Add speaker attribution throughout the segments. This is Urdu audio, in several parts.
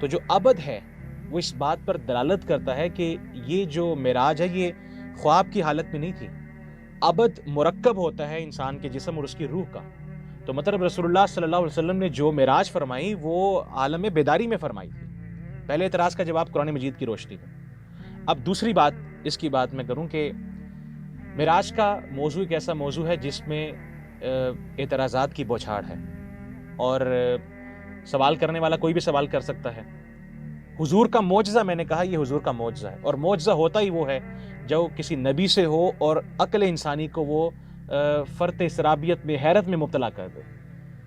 Speaker 1: تو جو ابد ہے وہ اس بات پر دلالت کرتا ہے کہ یہ جو معراج ہے یہ خواب کی حالت میں نہیں تھی. ابد مرکب ہوتا ہے انسان کے جسم اور اس کی روح کا. تو مطلب رسول اللہ صلی اللہ علیہ وسلم نے جو معراج فرمائی وہ عالم بیداری میں فرمائی تھی. پہلے اعتراض کا جواب قرآن مجید کی روشنی میں. اب دوسری بات اس کی بات میں کروں کہ معراج کا موضوع ایک ایسا موضوع ہے جس میں اعتراضات کی بوچھاڑ ہے اور سوال کرنے والا کوئی بھی سوال کر سکتا ہے. حضور کا معجزہ، میں نے کہا یہ حضور کا معجزہ ہے، اور معجزہ ہوتا ہی وہ ہے جو کسی نبی سے ہو اور عقل انسانی کو وہ فرط استرابیت میں، حیرت میں مبتلا کر دے.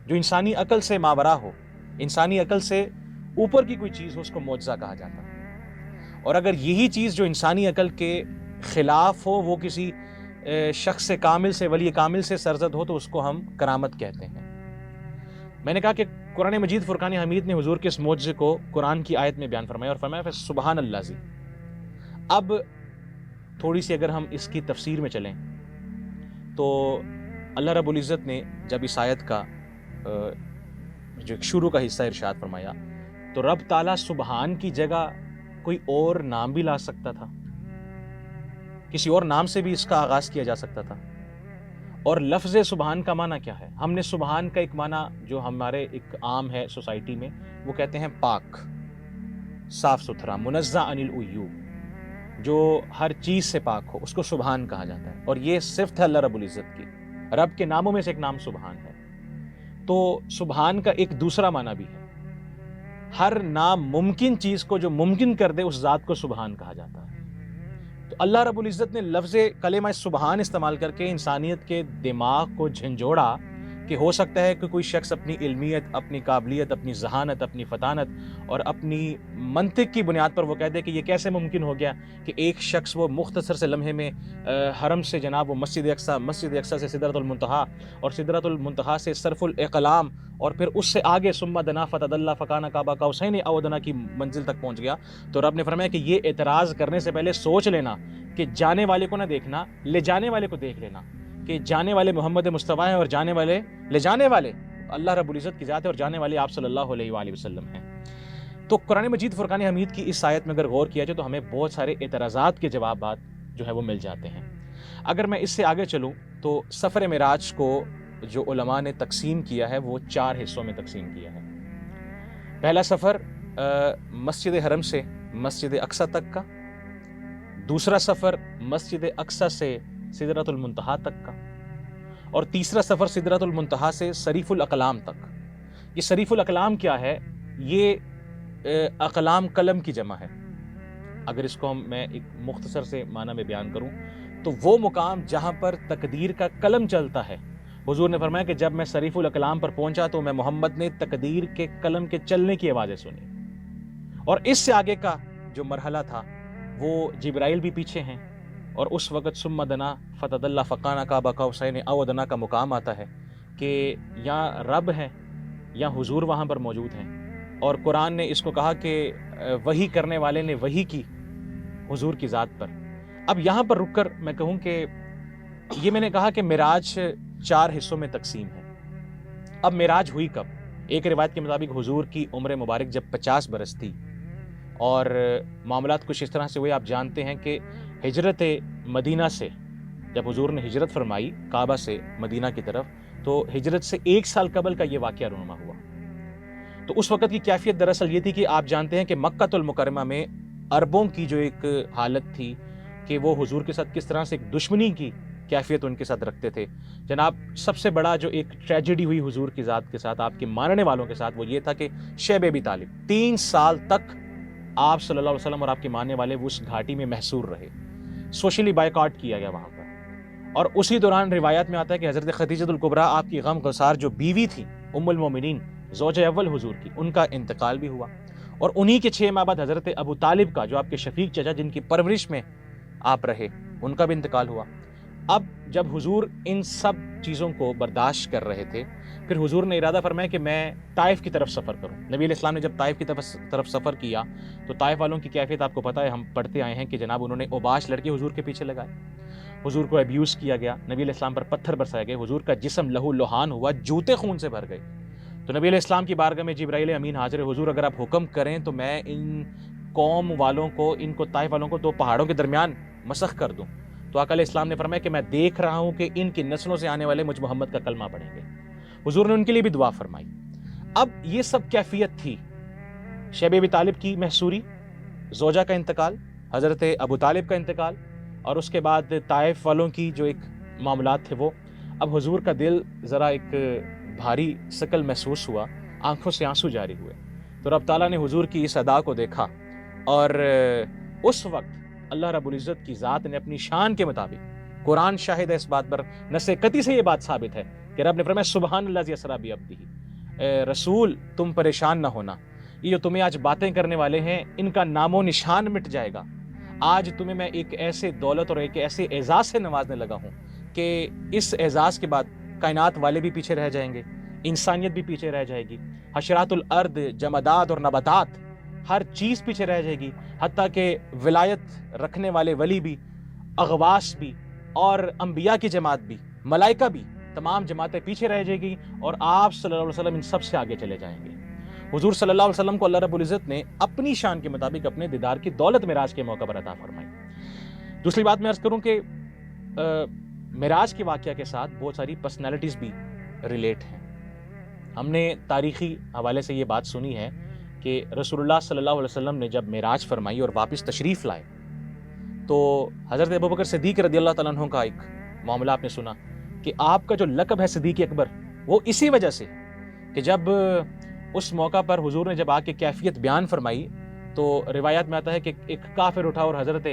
Speaker 1: جو انسانی عقل سے ماورا ہو، انسانی عقل سے اوپر کی کوئی چیز ہو، اس کو معجزہ کہا جاتا ہے. اور اگر یہی چیز جو انسانی عقل کے خلاف ہو، وہ کسی شخص کامل سے، ولی کامل سے سرزد ہو، تو اس کو ہم کرامت کہتے ہیں. میں نے کہا کہ قرآن مجید فرقان حمید نے حضور کے اس معجزے کو قرآن کی آیت میں بیان فرمایا اور فرمایا سبحان اللہ زی. اب تھوڑی سی اگر ہم اس کی تفسیر میں چلیں تو اللہ رب العزت نے جب اس آیت کا جو شروع کا حصہ ارشاد فرمایا تو رب تعالیٰ سبحان کی جگہ کوئی اور نام بھی لا سکتا تھا، کسی اور نام سے بھی اس کا آغاز کیا جا سکتا تھا. اور لفظ سبحان کا معنی کیا ہے؟ ہم نے سبحان کا ایک معنی جو ہمارے ایک عام ہے سوسائٹی میں، وہ کہتے ہیں پاک، صاف ستھرا، منزہ عن العیوب، جو ہر چیز سے پاک ہو، اس کو سبحان کہا جاتا ہے. اور یہ صفت ہے اللہ رب العزت کی. رب کے ناموں میں سے ایک نام سبحان ہے. تو سبحان کا ایک دوسرا معنی بھی ہے، ہر ناممکن چیز کو جو ممکن کر دے اس ذات کو سبحان کہا جاتا ہے. تو اللہ رب العزت نے لفظ کلمہ سبحان استعمال کر کے انسانیت کے دماغ کو جھنجھوڑا کہ ہو سکتا ہے کہ کوئی شخص اپنی علمیت، اپنی قابلیت، اپنی ذہانت، اپنی فطانت اور اپنی منطق کی بنیاد پر وہ کہہ دے کہ یہ کیسے ممکن ہو گیا کہ ایک شخص وہ مختصر سے لمحے میں حرم سے جناب وہ مسجد اقصی سے سدرۃ المنتہا اور سدرۃ المنتہا سے صرف الاقلام اور پھر اس سے آگے ثم دنا فتدلی فکان قاب قوسین او ادنی کی منزل تک پہنچ گیا. تو رب نے فرمایا کہ یہ اعتراض کرنے سے پہلے سوچ لینا کہ جانے والے کو نہ دیکھنا، لے جانے والے کو دیکھ لینا، کہ جانے والے محمد مصطفیٰ ہیں اور جانے والے، لے جانے والے اللہ رب العزت کی ذات ہے اور جانے والے آپ صلی اللہ علیہ وآلہ وسلم ہیں. تو قرآن مجید فرقان حمید کی اس آیت میں اگر غور کیا جائے تو ہمیں بہت سارے اعتراضات کے جوابات جو ہے وہ مل جاتے ہیں. اگر میں اس سے آگے چلوں تو سفر معراج کو جو علماء نے تقسیم کیا ہے وہ 4 حصوں میں تقسیم کیا ہے. پہلا سفر مسجد حرم سے مسجد اقصی تک کا، دوسرا سفر مسجد اقصی سے سدرۃ المنتہا تک کا، اور تیسرا سفر سدرۃ المنتہا سے صریف الاقلام تک. یہ صریف الاقلام کیا ہے؟ یہ اقلام قلم کی جمع ہے. اگر اس کو میں ایک مختصر سے معنی میں بیان کروں تو وہ مقام جہاں پر تقدیر کا قلم چلتا ہے. حضور نے فرمایا کہ جب میں صریف الاقلام پر پہنچا تو میں محمد نے تقدیر کے قلم کے چلنے کی آوازیں سنی. اور اس سے آگے کا جو مرحلہ تھا وہ جبرائیل بھی پیچھے ہیں، اور اس وقت ثم دنا فتدلی فکان قاب قوسین او ادنی کا مقام آتا ہے کہ یا رب ہے یا حضور وہاں پر موجود ہیں. اور قرآن نے اس کو کہا کہ وحی کرنے والے نے وحی کی حضور کی ذات پر. اب یہاں پر رک کر میں کہوں کہ یہ میں نے کہا کہ معراج 4 حصوں میں تقسیم ہے. اب معراج ہوئی کب؟ ایک روایت کے مطابق حضور کی عمر مبارک جب 50 برس تھی اور معاملات کچھ اس طرح سے ہوئے. آپ جانتے ہیں کہ ہجرت مدینہ سے جب حضور نے ہجرت فرمائی کعبہ سے مدینہ کی طرف تو ہجرت سے 1 سال قبل کا یہ واقعہ رونما ہوا. تو اس وقت کی کیفیت دراصل یہ تھی کہ آپ جانتے ہیں کہ مکہ المکرمہ میں عربوں کی جو ایک حالت تھی کہ وہ حضور کے ساتھ کس طرح سے ایک دشمنی کی کیفیت ان کے ساتھ رکھتے تھے. جناب سب سے بڑا جو ایک ٹریجڈی ہوئی حضور کی ذات کے ساتھ، آپ کے ماننے والوں کے ساتھ، وہ یہ تھا کہ شیب ابی طالب 3 سال تک آپ صلی اللہ علیہ وسلم اور آپ کے ماننے والے وہ اس گھاٹی میں محصور رہے. سوشلی بائیکاٹ کیا گیا وہاں پر. اور اسی دوران روایات میں آتا ہے کہ حضرت خدیجہ الکبریٰ آپ کی غم گسار جو بیوی تھی ام المومنین زوج اول حضور کی، ان کا انتقال بھی ہوا. اور انہی کے 6 ماہ بعد حضرت ابو طالب کا جو آپ کے شفیق چچا جن کی پرورش میں آپ رہے، ان کا بھی انتقال ہوا. اب جب حضور ان سب چیزوں کو برداشت کر رہے تھے پھر حضور نے ارادہ فرمایا کہ میں طائف کی طرف سفر کروں. نبی علیہ السلام نے جب طائف کی طرف سفر کیا تو طائف والوں کی کیفیت آپ کو پتہ ہے، ہم پڑھتے آئے ہیں کہ جناب انہوں نے اوباش لڑکے حضور کے پیچھے لگائے، حضور کو ابیوز کیا گیا، نبی علیہ السلام پر پتھر برسائے گئے، حضور کا جسم لہو لہان ہوا، جوتے خون سے بھر گئے. تو نبی علیہ السلام کی بارگاہ میں جبرائیل امین حاضر، حضور اگر آپ حکم کریں تو میں ان قوم والوں کو، ان کو طائف والوں کو 2 پہاڑوں کے درمیان مسخ کر دوں۔ تو آقا علیہ السلام نے فرمایا کہ میں دیکھ رہا ہوں کہ ان کی نسلوں سے آنے والے مجھ محمد کا کلمہ پڑھیں گے۔ حضور نے ان کے لیے بھی دعا فرمائی۔ اب یہ سب کیفیت تھی، شیب ابی طالب کی محصوری، زوجہ کا انتقال، حضرت ابو طالب کا انتقال، اور اس کے بعد طائف والوں کی جو ایک معاملات تھے وہ۔ اب حضور کا دل ذرا ایک بھاری ثقل محسوس ہوا، آنکھوں سے آنسو جاری ہوئے۔ تو رب تعالیٰ نے حضور کی اس ادا کو دیکھا، اور اس وقت اللہ رب العزت کی ذات نے اپنی شان کے مطابق، قرآن شاہد ہے اس بات پر، نص قطعی سے یہ بات ثابت ہے کہ رب نے فرمایا سبحان اللہ اسریٰ بعبدہ، رسول تم پریشان نہ ہونا، یہ جو تمہیں آج باتیں کرنے والے ہیں ان کا نام و نشان مٹ جائے گا۔ آج تمہیں میں ایک ایسے دولت اور ایک ایسے اعزاز سے نوازنے لگا ہوں کہ اس اعزاز کے بعد کائنات والے بھی پیچھے رہ جائیں گے، انسانیت بھی پیچھے رہ جائے گی، حشرات الارض، جمادات اور نباتات، ہر چیز پیچھے رہ جائے گی، حتیٰ کہ ولایت رکھنے والے ولی بھی، اغواس بھی، اور انبیاء کی جماعت بھی، ملائکہ بھی، تمام جماعتیں پیچھے رہ جائے گی، اور آپ صلی اللہ علیہ وسلم ان سب سے آگے چلے جائیں گے۔ حضور صلی اللہ علیہ وسلم کو اللہ رب العزت نے اپنی شان کے مطابق اپنے دیدار کی دولت معراج کے موقع پر عطا فرمائی۔ دوسری بات میں عرض کروں کہ معراج کے واقعہ کے ساتھ بہت ساری پرسنالٹیز بھی ریلیٹ ہیں۔ ہم نے تاریخی حوالے سے یہ بات سنی ہے کہ رسول اللہ صلی اللہ علیہ وسلم نے جب معراج فرمائی اور واپس تشریف لائے تو حضرت ابوبکر صدیق رضی اللہ تعالیٰ عنہ کا ایک معاملہ آپ نے سنا کہ آپ کا جو لقب ہے صدیق اکبر، وہ اسی وجہ سے کہ جب اس موقع پر حضور نے جب آ کے کیفیت بیان فرمائی تو روایات میں آتا ہے کہ ایک کافر اٹھا اور حضرت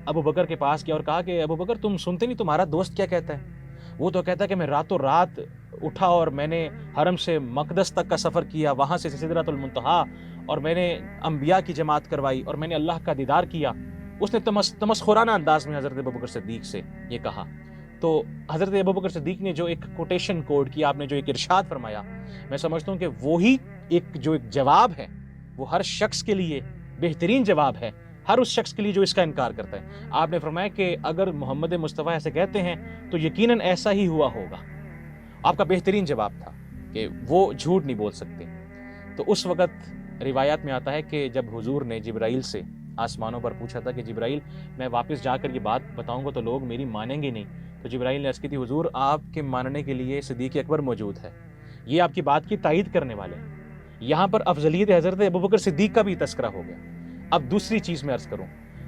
Speaker 1: ابوبکر کے پاس گیا اور کہا کہ ابوبکر تم سنتے نہیں تمہارا دوست کیا کہتا ہے؟ وہ تو کہتا ہے کہ میں راتوں رات اٹھا اور میں نے حرم سے مقدس تک کا سفر کیا، وہاں سے سدرۃ المنتہا، اور میں نے انبیاء کی جماعت کروائی اور میں نے اللہ کا دیدار کیا۔ اس نے تمسخرانہ انداز میں حضرت ابوبکر صدیق سے یہ کہا۔ تو حضرت ابوبکر صدیق نے جو ایک کوٹیشن کوڈ کیا، آپ نے جو ایک ارشاد فرمایا، میں سمجھتا ہوں کہ وہی ایک جواب ہے، وہ ہر شخص کے لیے بہترین جواب ہے، ہر اس شخص کے لیے جو اس کا انکار کرتا ہے۔ آپ نے فرمایا کہ اگر محمد مصطفیٰ ایسے کہتے ہیں تو یقیناً ایسا ہی ہوا ہوگا۔ آپ کا بہترین جواب تھا کہ وہ جھوٹ نہیں بول سکتے۔ تو اس وقت روایات میں آتا ہے کہ جب حضور نے جبرائیل سے آسمانوں پر پوچھا تھا کہ جبرائیل میں واپس جا کر یہ بات بتاؤں گا تو لوگ میری مانیں گے نہیں، تو جبرائیل نے عرض کی تھی حضور آپ کے ماننے کے لیے صدیق اکبر موجود ہے، یہ آپ کی بات کی تائید کرنے والے ہیں۔ یہاں پر افضلیت حضرت ابوبکر صدیق کا بھی تذکرہ ہو گیا۔ اب دوسری چیز میں عرض کروں،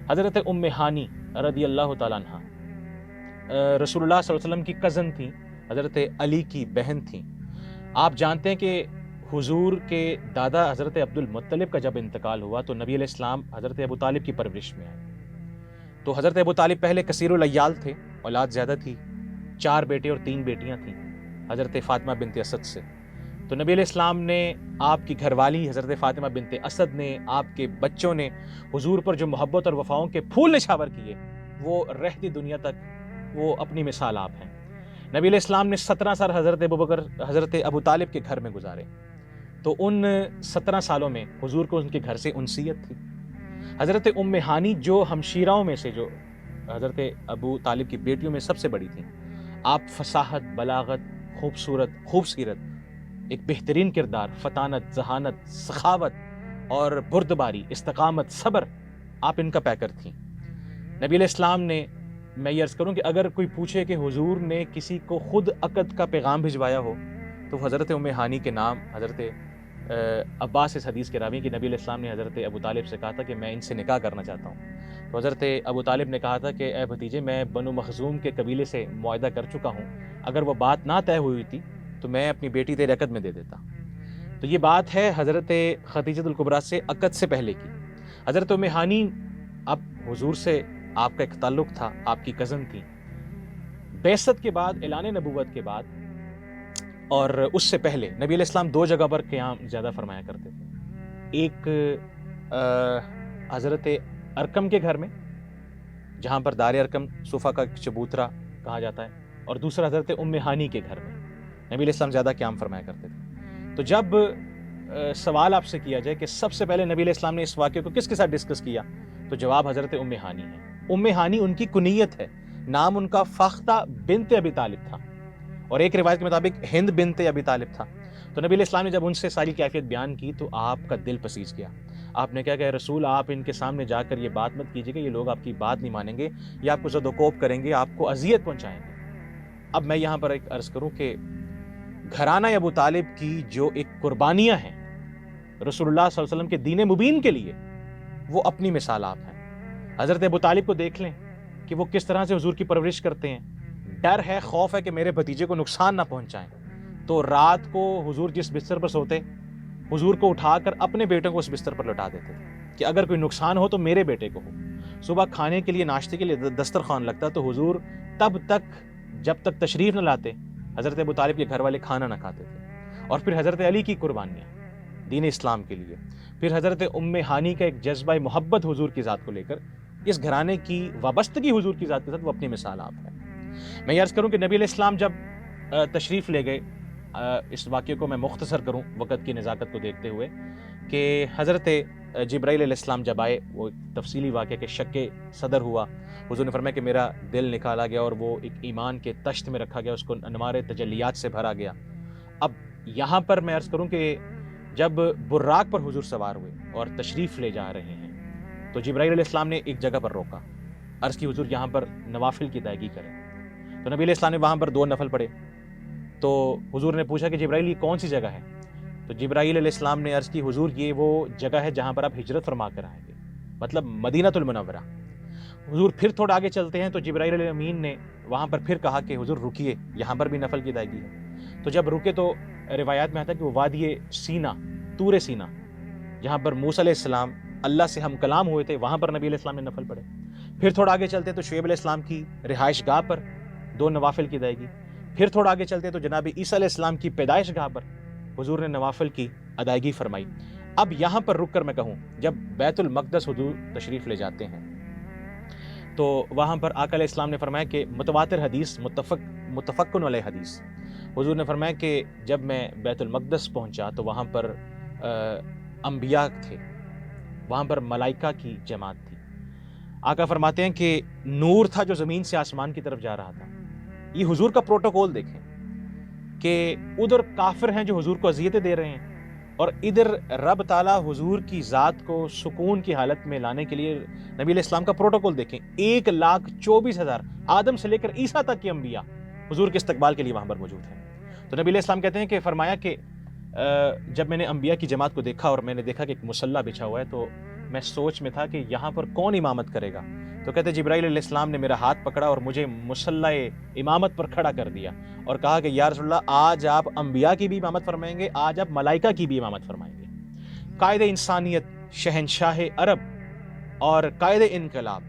Speaker 1: حضرت ام ہانی رضی اللہ تعالیٰ عنہ رسول اللہ صلی اللہ علیہ وسلم کی کزن تھیں، حضرت علی کی بہن تھیں۔ آپ جانتے ہیں کہ حضور کے دادا حضرت عبد المطلب کا جب انتقال ہوا تو نبی علیہ السلام حضرت ابو طالب کی پرورش میں آئے۔ تو حضرت ابو طالب پہلے کثیر العیال تھے، اولاد زیادہ تھی، 4 بیٹے اور 3 بیٹیاں تھیں حضرت فاطمہ بنت اسد سے۔ تو نبی علیہ السلام نے، آپ کی گھر والی حضرت فاطمہ بنت اسد نے، آپ کے بچوں نے حضور پر جو محبت اور وفاؤں کے پھول نچھاور کیے، وہ رہتی دنیا تک وہ اپنی مثال آپ ہیں۔ نبی علیہ السلام نے 17 سال حضرت ابو طالب کے گھر میں گزارے، تو ان 17 سالوں میں حضور کو ان کے گھر سے انسیت تھی۔ حضرت ام ہانی جو ہمشیراؤں میں سے، جو حضرت ابو طالب کی بیٹیوں میں سب سے بڑی تھیں، آپ فصاحت، بلاغت، خوبصورت، ایک بہترین کردار، فطانت، ذہانت، سخاوت اور بردباری، استقامت، صبر، آپ ان کا پیکر تھیں۔ نبی علیہ السلام نے، میں یہ عرض کروں کہ اگر کوئی پوچھے کہ حضور نے کسی کو خود عقد کا پیغام بھجوایا ہو تو حضرت ام ہانی کے نام حضرت عباس اس حدیث کے راوی کہ نبی علیہ السلام نے حضرت ابو طالب سے کہا تھا کہ میں ان سے نکاح کرنا چاہتا ہوں۔ تو حضرت ابو طالب نے کہا تھا کہ اے بھتیجے، میں بنو مخزوم کے قبیلے سے معاہدہ کر چکا ہوں، اگر وہ بات نہ طے ہوئی تھی تو میں اپنی بیٹی تیرے عقد میں دے دیتا۔ تو یہ بات ہے حضرت خدیجہ الکبریٰ سے عقد سے پہلے کی۔ حضرت ام ہانی، اب حضور سے آپ کا ایک تعلق تھا، آپ کی کزن تھی۔ بعثت کے بعد، اعلان نبوت کے بعد اور اس سے پہلے نبی علیہ السلام 2 جگہ پر قیام زیادہ فرمایا کرتے تھے۔ ایک حضرت ارقم کے گھر میں، جہاں پر دار ارقم صفا کا چبوترا کہا جاتا ہے، اور دوسرا حضرت ام ہانی کے گھر میں نبی علیہ السلام زیادہ قیام فرمایا کرتے تھے۔ تو جب سوال آپ سے کیا جائے کہ سب سے پہلے نبی علیہ السلام نے اس واقعے کو کس کے ساتھ ڈسکس کیا، تو جواب حضرت ام ہانی ہے۔ ام ہانی ان کی کنیت ہے، نام ان کا فاختہ بنت ابی طالب تھا، اور ایک روایت کے مطابق ہند بنت ابی طالب تھا۔ تو نبی علیہ السلام نے جب ان سے ساری کیفیت بیان کی تو آپ کا دل پسیج گیا۔ آپ نے کہا کہ رسول آپ ان کے سامنے جا کر یہ بات مت کیجیے کہ یہ لوگ آپ کی بات نہیں مانیں گے، یہ آپ کو زد و کوب کریں گے، آپ کو اذیت پہنچائیں گے۔ اب میں یہاں پر ایک عرض کروں کہ گھرانہ ابو طالب کی جو ایک قربانیاں ہیں رسول اللہ صلی اللہ علیہ وسلم کے دین مبین کے لیے، وہ اپنی مثال آپ ہیں۔ حضرت ابو طالب کو دیکھ لیں کہ وہ کس طرح سے حضور کی پرورش کرتے ہیں۔ ڈر ہے، خوف ہے کہ میرے بھتیجے کو نقصان نہ پہنچائیں، تو رات کو حضور جس بستر پر سوتے، حضور کو اٹھا کر اپنے بیٹے کو اس بستر پر لٹا دیتے تھے کہ اگر کوئی نقصان ہو تو میرے بیٹے کو ہو۔ صبح کھانے کے لیے، ناشتے کے لیے دسترخوان لگتا تو حضور تب تک جب تک تشریف نہ لاتے حضرت ابو طالب کے گھر والے کھانا نہ کھاتے تھے۔ اور پھر حضرت علی کی قربانیاں دین اسلام کے لیے، پھر حضرت ام ہانی کا ایک جذبہ محبت حضور کی ذات کو لے کر، اس گھرانے کی وابستگی حضور کی ذات کے ساتھ، وہ اپنی مثال آپ ہے۔ میں یہ عرض کروں کہ نبی علیہ السلام جب تشریف لے گئے، اس واقعے کو میں مختصر کروں وقت کی نزاکت کو دیکھتے ہوئے، کہ حضرت جبرائیل علیہ السلام جب آئے، وہ تفصیلی واقعہ کہ شک صدر ہوا، حضور نے فرمایا کہ میرا دل نکالا گیا اور وہ ایک ایمان کے تشت میں رکھا گیا، اس کو انوار تجلیات سے بھرا گیا۔ اب یہاں پر میں عرض کروں کہ جب براق پر حضور سوار ہوئے اور تشریف لے جا رہے ہیں تو جبرائیل علیہ السلام نے ایک جگہ پر روکا، عرض کی حضور یہاں پر نوافل کی ادائیگی کریں۔ تو نبی علیہ السلام نے وہاں پر 2 نفل پڑھے۔ تو حضور نے پوچھا کہ جبرائیل یہ کون سی جگہ ہے؟ تو جبرائیل علیہ السلام نے عرض کی حضور یہ وہ جگہ ہے جہاں پر آپ ہجرت فرما کر آئیں گے، مطلب مدینہ المنورہ۔ حضور پھر تھوڑا آگے چلتے ہیں تو جبرائیل علیہ امین نے وہاں پر پھر کہا کہ حضور رکیے، یہاں پر بھی نفل کی ادائیگی ہے۔ تو جب رکے تو روایات میں آتا ہے کہ وہ وادی سینا، طور سینا، جہاں پر موسیٰ علیہ السلام اللہ سے ہم کلام ہوئے تھے، وہاں پر نبی علیہ السلام نے نفل پڑھے۔ پھر تھوڑا آگے چلتے تو شعیب علیہ السلام کی رہائش گاہ پر 2 نوافل کی ادائیگی۔ پھر تھوڑا آگے چلتے تو جناب عیسیٰ علیہ السلام کی پیدائش گاہ پر حضور نے نوافل کی ادائیگی فرمائی۔ اب یہاں پر رک کر میں کہوں، جب بیت المقدس حضور تشریف لے جاتے ہیں تو وہاں پر آقا علیہ السلام نے فرمایا کہ متواتر حدیث، متفقن علیہ حدیث، حضور نے فرمایا کہ جب میں بیت المقدس پہنچا تو وہاں پر انبیاء تھے، وہاں پر ملائکہ کی جماعت تھی۔ آقا فرماتے ہیں کہ نور تھا جو زمین سے آسمان کی طرف جا رہا تھا۔ یہ حضور کا پروٹوکول دیکھیں کہ ادھر کافر ہیں جو حضور کو اذیتیں دے رہے ہیں، اور ادھر رب تعالیٰ حضور کی ذات کو سکون کی حالت میں لانے کے لیے نبی علیہ السلام کا پروٹوکول دیکھیں۔ 1,24,000 آدم سے لے کر عیسیٰ تک کے انبیاء حضور کے استقبال کے لیے وہاں پر موجود ہیں۔ تو نبی علیہ السلام کہتے ہیں کہ فرمایا کہ جب میں نے انبیاء کی جماعت کو دیکھا اور میں نے دیکھا کہ ایک مصلی بچھا ہوا ہے تو میں سوچ میں تھا کہ یہاں پر کون امامت کرے گا۔ تو کہتے جبرائیل علیہ السلام نے میرا ہاتھ پکڑا اور مجھے مصلی امامت پر کھڑا کر دیا اور کہا کہ یا رسول اللہ، آج آپ انبیاء کی بھی امامت فرمائیں گے، آج آپ ملائکہ کی بھی امامت فرمائیں گے۔ قائد انسانیت، شہنشاہ عرب اور قائد انقلاب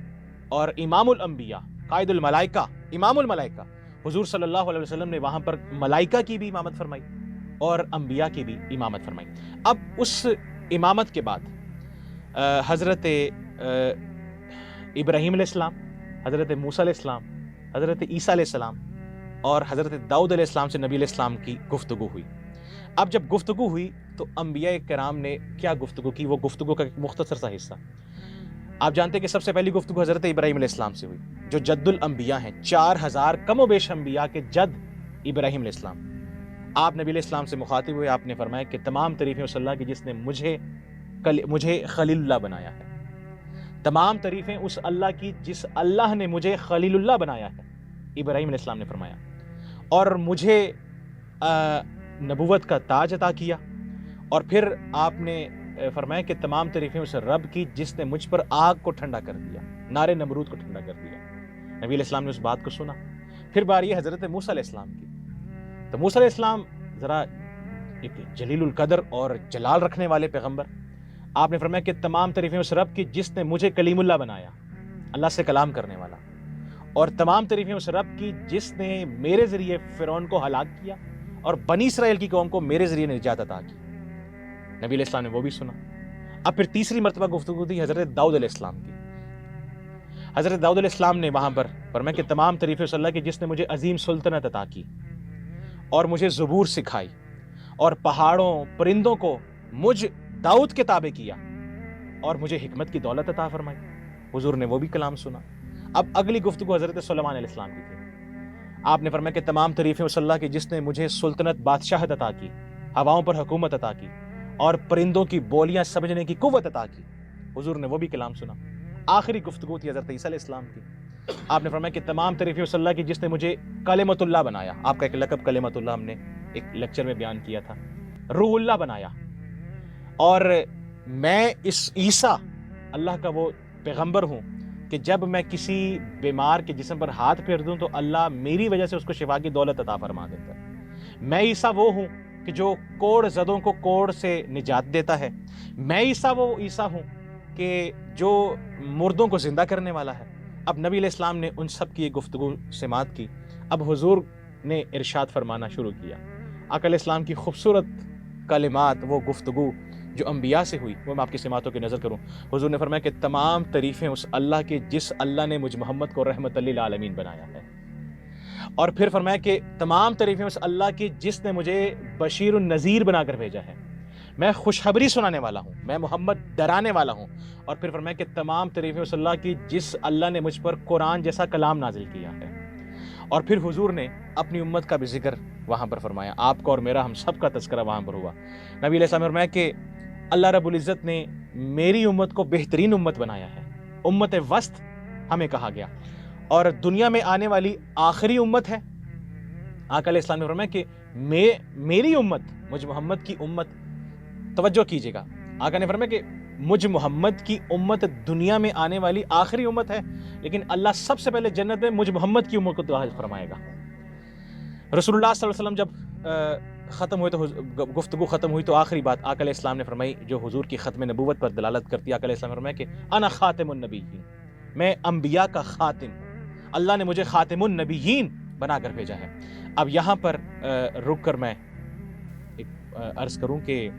Speaker 1: اور امام الانبیاء، قائد الملائکہ، امام الملائکہ حضور صلی اللہ علیہ وسلم نے وہاں پر ملائکہ کی بھی امامت فرمائی اور انبیاء کی بھی امامت فرمائی۔ اب اس امامت کے بعد حضرت ابراہیم علیہ السلام، حضرت موسیٰ علیہ السلام، حضرت عیسیٰ علیہ السلام اور حضرت داؤد علیہ السلام سے نبی علیہ السلام کی گفتگو ہوئی۔ اب جب گفتگو ہوئی تو انبیاء کرام نے کیا گفتگو کی، وہ گفتگو کا ایک مختصر سا حصہ۔ آپ جانتے ہیں کہ سب سے پہلی گفتگو حضرت ابراہیم علیہ السلام سے ہوئی، جو جد الانبیاء ہیں، 4,000 کم و بیش انبیاء کے جد ابراہیم علیہ السلام۔ آپ نبی علیہ السلام سے مخاطب ہوئے، آپ نے فرمایا کہ تمام تعریفیں اس اللہ کی جس نے مجھے خلیل اللہ بنایا ہے، تمام تعریفیں اس اللہ کی جس اللہ نے مجھے خلیل اللہ بنایا ہے، ابراہیم علیہ السلام نے فرمایا، اور مجھے نبوت کا تاج عطا کیا، اور پھر آپ نے فرمایا کہ تمام تعریفیں اس رب کی جس نے مجھ پر آگ کو ٹھنڈا کر دیا، نار نمرود کو ٹھنڈا کر دیا۔ نبی علیہ السلام نے اس بات کو سنا۔ پھر باری ہے حضرت موسیٰ علیہ السلام کی۔ تو موسیٰ علیہ السلام ذرا ایک جلیل القدر اور جلال رکھنے والے پیغمبر، آپ نے فرمایا کہ تمام تعریفیں اس رب کی جس نے مجھے کلیم اللہ بنایا، اللہ سے کلام کرنے والا، اور تمام تعریفیں اس رب کی جس نے میرے ذریعے فرعون کو ہلاک کیا اور بنی اسرائیل کی قوم کو میرے ذریعے نجات عطا کی۔ نبی علیہ السلام نے وہ بھی سنا۔ اب پھر تیسری مرتبہ گفتگو تھی حضرت داؤد علیہ السلام کی۔ حضرت داؤد علیہ السلام نے وہاں پر فرمایا کہ تمام تعریفیں اس اللہ کی جس نے مجھے عظیم سلطنت عطا کی اور مجھے زبور سکھائی اور پہاڑوں پرندوں کو مجھ داؤد کے تابع کیا اور مجھے حکمت کی دولت عطا فرمائی۔ حضور نے وہ بھی کلام سنا۔ اب اگلی گفتگو حضرت سلیمان علیہ السلام کی تھی۔ آپ نے فرمایا کہ تمام تعریفیں اس اللہ کی جس نے مجھے سلطنت بادشاہت عطا کی، ہواؤں پر حکومت عطا کی اور پرندوں کی بولیاں سمجھنے کی قوت عطا کی۔ حضور نے وہ بھی کلام سنا۔ آخری گفتگو تھی حضرت عیسیٰ علیہ السلام کی۔ آپ نے فرمایا کہ تمام تعریفیں اس اللہ کی جس نے مجھے کلمۃ اللہ بنایا۔ آپ کا ایک لقب کلمۃ اللہ ہم نے ایک لیکچر میں بیان کیا تھا۔ روح اللہ بنایا، اور میں اس عیسیٰ اللہ کا وہ پیغمبر ہوں کہ جب میں کسی بیمار کے جسم پر ہاتھ پھیر دوں تو اللہ میری وجہ سے اس کو شفا کی دولت عطا فرما دیتا ہے۔ میں عیسیٰ وہ ہوں کہ جو کوڑ زدوں کو کوڑ سے نجات دیتا ہے۔ میں عیسیٰ وہ عیسیٰ ہوں کہ جو مردوں کو زندہ کرنے والا ہے۔ اب نبی علیہ السلام نے ان سب کی گفتگو سماعت کی۔ اب حضور نے ارشاد فرمانا شروع کیا۔ آقا علیہ السلام کی خوبصورت کلمات، وہ گفتگو جو انبیاء سے ہوئی، وہ میں آپ کی سماعتوں کی نظر کروں۔ حضور نے فرمایا کہ تمام تعریفیں اس اللہ کی جس اللہ نے مجھ محمد کو رحمت للعالمین بنایا ہے، اور پھر فرمایا کہ تمام تعریفیں اس اللہ کی جس نے مجھے بشیر النذیر بنا کر بھیجا ہے، میں خوشخبری سنانے والا ہوں، میں محمد ڈرانے والا ہوں۔ اور پھر فرمایا کہ تمام تعریفیں اس اللہ کی جس اللہ نے مجھ پر قرآن جیسا کلام نازل کیا ہے۔ اور پھر حضور نے اپنی امت کا بھی ذکر وہاں پر فرمایا، آپ کا اور میرا، ہم سب کا تذکرہ وہاں پر ہوا۔ نبی علیہ السلام نے فرمایا کہ اللہ رب العزت نے میری امت کو بہترین امت بنایا ہے، امت وسط ہمیں کہا گیا، اور دنیا میں آنے والی آخری امت ہے۔ آقا علیہ السلام نے فرمایا کہ میری امت، مجھ محمد کی امت، توجہ کیجیے گا، آقا نے فرمایا کہ مجھ محمد کی امت دنیا میں آنے والی آخری امت ہے، لیکن اللہ سب سے پہلے جنت میں مجھ محمد کی امت کو داخل فرمائے گا۔ رسول اللہ صلی اللہ علیہ وسلم جب ختم ہوئے تو گفتگو ختم ہوئی تو آخری بات آقا علیہ السلام نے فرمائی جو حضور کی ختم نبوت پر دلالت کرتی ہے۔ آقا علیہ السلام نے فرمایا کہ انا خاتم النبیین، میں انبیاء کا خاتم ہوں، اللہ نے مجھے خاتم النبیین بنا کر بھیجا ہے۔ اب یہاں پر رک کر میں عرض کروں کہ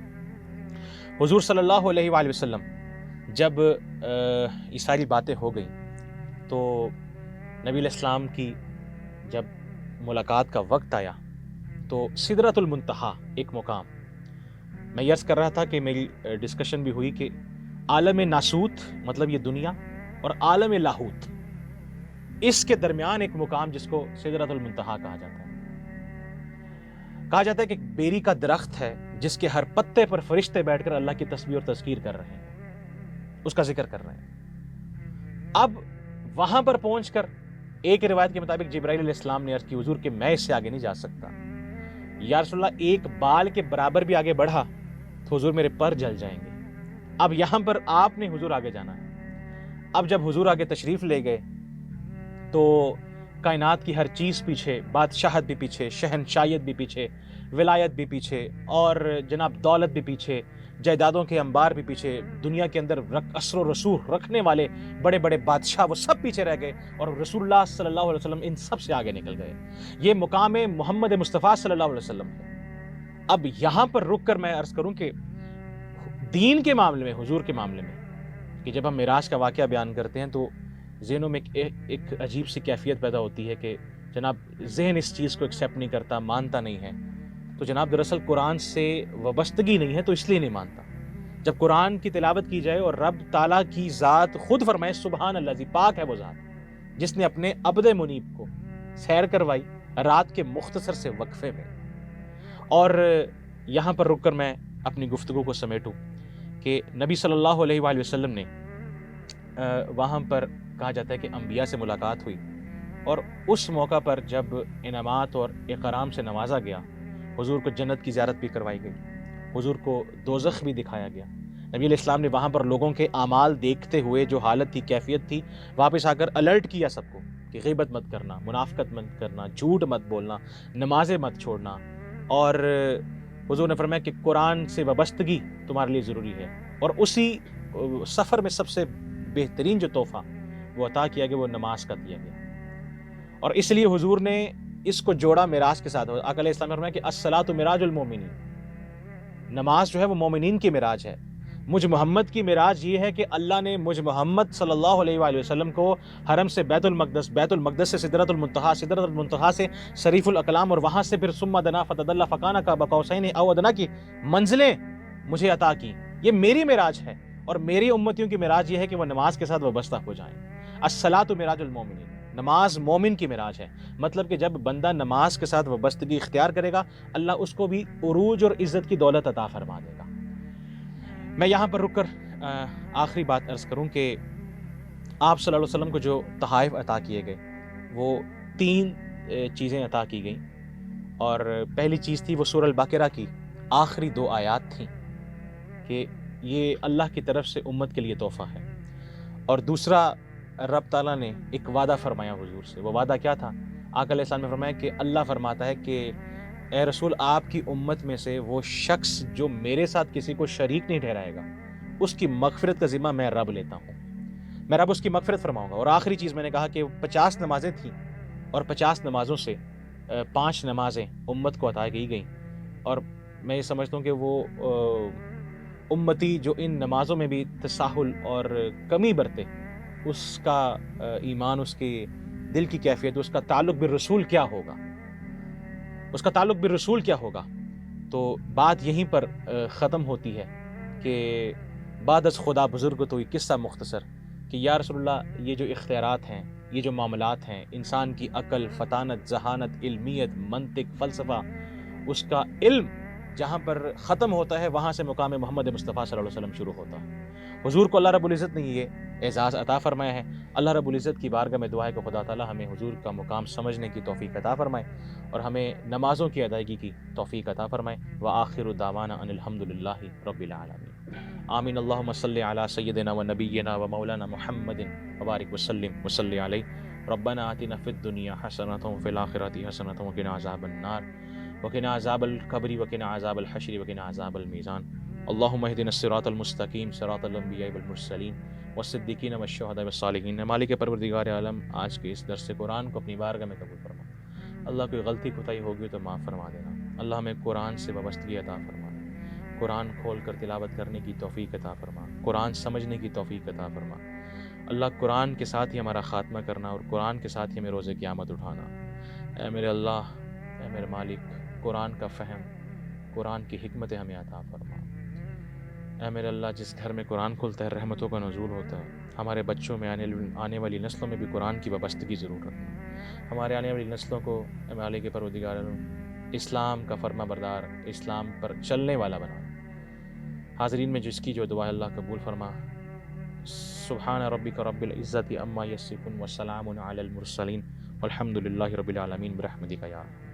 Speaker 1: حضور صلی اللہ علیہ وآلہ وسلم جب یہ ساری باتیں ہو گئیں تو نبی علیہ السلام کی جب ملاقات کا وقت آیا تو سدرۃ المنتہا ایک مقام، میں یہ عرض کر رہا تھا کہ میری ڈسکشن بھی ہوئی کہ عالم ناسوت مطلب یہ دنیا اور عالم لاہوت، اس کے درمیان ایک مقام جس کو سدرۃ المنتہا کہا جاتا ہے۔ کہا جاتا ہے کہ ایک بیری کا درخت ہے جس کے ہر پتے پر فرشتے بیٹھ کر اللہ کی تسبیح اور تذکیر کر رہے ہیں، اس کا ذکر کر رہے ہیں۔ اب وہاں پر پہنچ کر ایک روایت کے مطابق جبرائیل علیہ السلام نے عرض کی حضور کہ میں اس سے آگے نہیں جا سکتا، یا رسول اللہ ایک بال کے برابر بھی آگے بڑھا تو حضور میرے پر جل جائیں گے۔ اب یہاں پر آپ نے حضور آگے جانا ہے۔ اب جب حضور آگے تشریف لے گئے تو کائنات کی ہر چیز پیچھے، بادشاہت بھی پیچھے، شہنشائیت بھی پیچھے، ولایت بھی پیچھے، اور جناب دولت بھی پیچھے، جائیدادوں کے انبار بھی پیچھے، دنیا کے اندر اثر و رسوخ رکھنے والے بڑے بڑے بادشاہ وہ سب پیچھے رہ گئے، اور رسول اللہ صلی اللہ علیہ وسلم ان سب سے آگے نکل گئے۔ یہ مقام محمد مصطفیٰ صلی اللہ علیہ وسلم ہے۔ اب یہاں پر رک کر میں عرض کروں کہ دین کے معاملے میں، حضور کے معاملے میں، کہ جب ہم معراج کا واقعہ بیان کرتے ہیں تو ذہنوں میں ایک عجیب سی کیفیت پیدا ہوتی ہے کہ جناب ذہن اس چیز کو ایکسیپٹ نہیں کرتا، مانتا نہیں ہے۔ تو جناب دراصل قرآن سے وابستگی نہیں ہے تو اس لیے نہیں مانتا۔ جب قرآن کی تلاوت کی جائے اور رب تعالیٰ کی ذات خود فرمائے سبحان اللہ، پاک ہے وہ ذات جس نے اپنے عبد منیب کو سیر کروائی رات کے مختصر سے وقفے میں۔ اور یہاں پر رک کر میں اپنی گفتگو کو سمیٹوں کہ نبی صلی اللہ علیہ وآلہ وسلم نے وہاں پر کہا جاتا ہے کہ انبیاء سے ملاقات ہوئی، اور اس موقع پر جب انعامات اور اکرام سے نوازا گیا، حضور کو جنت کی زیارت بھی کروائی گئی، حضور کو دوزخ بھی دکھایا گیا۔ نبی علیہ السلام نے وہاں پر لوگوں کے اعمال دیکھتے ہوئے جو حالت تھی، کیفیت تھی، واپس آ کر الرٹ کیا سب کو کہ غیبت مت کرنا، منافقت مت کرنا، جھوٹ مت بولنا، نمازیں مت چھوڑنا، اور حضور نے فرمایا کہ قرآن سے وابستگی تمہارے لیے ضروری ہے۔ اور اسی سفر میں سب سے بہترین جو تحفہ وہ عطا کیا گیا وہ نماز کا دیا گیا، اور اس لیے حضور نے اس کو جوڑا معراج کے ساتھ۔ آقا علیہ السلام نے فرمایا کہ الصلاۃ معراج المومنین، نماز جو ہے وہ مومنین کی معراج ہے۔ مجھ محمد کی معراج یہ ہے کہ اللہ نے مجھ محمد صلی اللہ علیہ وآلہ وسلم کو حرم سے بیت المقدس سے سدرۃ المنتہا سے صریف الاقلام، اور وہاں سے پھر ثم دنا فتدلی فکان قاب قوسین او ادنی کی منزلیں مجھے عطا کی۔ یہ میری معراج ہے، اور میری امتیوں کی معراج یہ ہے کہ وہ نماز کے ساتھ وابستہ ہو جائیں۔ الصلاۃ معراج المومنین، نماز مومن کی معراج ہے، مطلب کہ جب بندہ نماز کے ساتھ وابستگی اختیار کرے گا اللہ اس کو بھی عروج اور عزت کی دولت عطا فرما دے گا۔ میں یہاں پر رک کر آخری بات عرض کروں کہ آپ صلی اللہ علیہ وسلم کو جو تحائف عطا کیے گئے وہ 3 چیزیں عطا کی گئیں، اور پہلی چیز تھی وہ سورہ البقرہ کی آخری 2 آیات تھیں کہ یہ اللہ کی طرف سے امت کے لیے تحفہ ہے، اور دوسرا رب تعالیٰ نے ایک وعدہ فرمایا حضور سے۔ وہ وعدہ کیا تھا؟ آقا علیہ السلام نے فرمایا کہ اللہ فرماتا ہے کہ اے رسول آپ کی امت میں سے وہ شخص جو میرے ساتھ کسی کو شریک نہیں ٹھہرائے گا اس کی مغفرت کا ذمہ میں رب لیتا ہوں، میں رب اس کی مغفرت فرماؤں گا۔ اور آخری چیز میں نے کہا کہ 50 نمازیں تھیں، اور 50 نمازوں سے 5 نمازیں امت کو عطا کی گئیں، اور میں یہ سمجھتا ہوں کہ وہ امتی جو ان نمازوں میں بھی تساہل اور کمی برتے اس کا ایمان، اس کے دل کی کیفیت، اس کا تعلق بالرسول کیا ہوگا، اس کا تعلق بالرسول کیا ہوگا۔ تو بات یہیں پر ختم ہوتی ہے کہ بعد از خدا بزرگ تو یہ قصہ مختصر کہ یا رسول اللہ یہ جو اختیارات ہیں، یہ جو معاملات ہیں، انسان کی عقل، فطانت، ذہانت، علمیت، منطق، فلسفہ، اس کا علم جہاں پر ختم ہوتا ہے وہاں سے مقام محمد مصطفیٰ صلی اللہ علیہ وسلم شروع ہوتا ہے۔ حضور کو اللہ رب العزت نے یہ اعزاز عطا فرمایا ہے۔ اللہ رب العزت کی بارگاہ میں دعا ہے کہ خدا تعالی ہمیں حضور کا مقام سمجھنے کی توفیق عطا فرمائے اور ہمیں نمازوں کی ادائیگی کی توفیق عطا فرمائے۔ وآخر دعوانا ان الحمدللہ رب العالمین۔ آمین۔ اللہم صلی علی سیدنا و نبینا و مولانا محمد وبارک وسلم وصلی علیہ۔ ربنا آتنا فی الدنیا حسنۃ وفی الآخرۃ حسنۃ وقنا عذاب النار وقنا عذاب القبر وقنا عذاب الحشر وقنا عذاب المیزان۔ اللہم اہدنا الصراط المستقیم صراط الانبیاء والمرسلین والصدیقین والشہداء والصالحین۔ مالک پروردگار عالم آج کے اس درس قرآن کو اپنی بارگاہ میں قبول فرما۔ اللہ کوئی غلطی کوتاہی ہوگی تو معاف فرما دینا۔ اللہ ہمیں قرآن سے وابستگی عطا فرما، قرآن کھول کر تلاوت کرنے کی توفیق عطا فرما، قرآن سمجھنے کی توفیق عطا فرما۔ اللہ قرآن کے ساتھ ہی ہمارا خاتمہ کرنا اور قرآن کے ساتھ ہی ہمیں روز قیامت اٹھانا۔ اے میرے اللہ، اے میرے مالک، قرآن کا فہم، قرآن کی حکمت ہمیں عطا فرما۔ اے میرے اللہ، جس گھر میں قرآن کھلتا ہے رحمتوں کا نزول ہوتا ہے، ہمارے بچوں میں آنے والی نسلوں میں بھی قرآن کی وابستگی ضرور رکھنا۔ ہمارے آنے والی نسلوں کو اے مالک پروردگار اسلام کا فرما بردار، اسلام پر چلنے والا بنا۔ حاضرین میں جس کی جو دعا ہے اللہ قبول فرما۔ سبحان ربک رب العزت عما یصفون وسلام علی المرسلین والحمد للہ رب العالمین برحمتک یا ارحم۔